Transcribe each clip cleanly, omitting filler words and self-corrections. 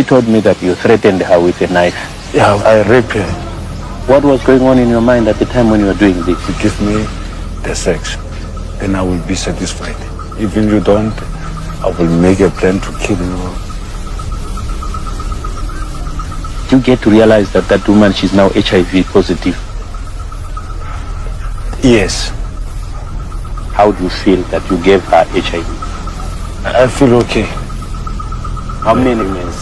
She told me that you threatened her with a knife. Yeah, I raped her. What was going on in your mind at the time when you were doing this? You give me the sex, then I will be satisfied. Even you don't, I will make a plan to kill you. Do you get to realize that that woman, she's now HIV positive? Yes. How do you feel that you gave her HIV? I feel okay. How many men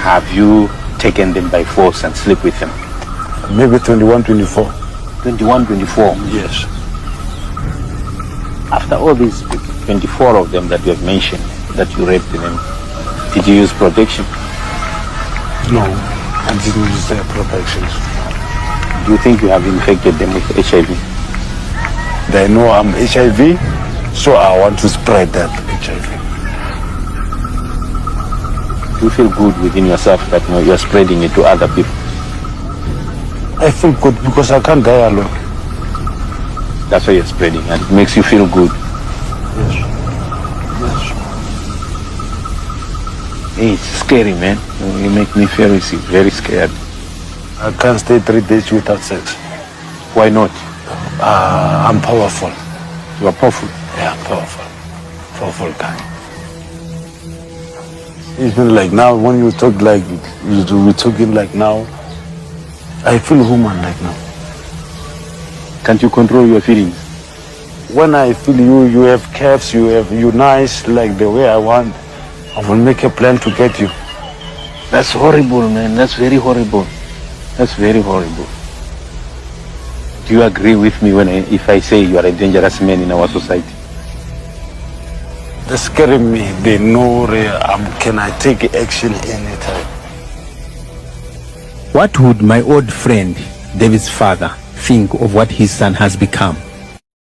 have you taken them by force and slept with them? Maybe 21, 24. 21, 24? Yes. After all these 24 of them that you have mentioned, that you raped them, did you use protection? No, I didn't use their protections. Do you think you have infected them with HIV? They know I'm HIV, so I want to spread that HIV. Do you feel good within yourself that you are spreading it to other people? I feel good because I can't die alone. That's why you're spreading, and it makes you feel good. Yes. Yes. Hey, it's scary, man. You make me feel very scared. I can't stay 3 days without sex. Why not? I'm powerful. You are powerful. Yeah, powerful. Powerful guy. Even like now, when you talk like, we're talking like now, I feel human like now. Can't you control your feelings? When I feel you have calves, you nice, like the way I want, I will make a plan to get you. That's horrible, man. That's very horrible. That's very horrible. Do you agree with me if I say you are a dangerous man in our society? They're scaring me. They know can I take action anytime. What would my old friend, David's father, think of what his son has become?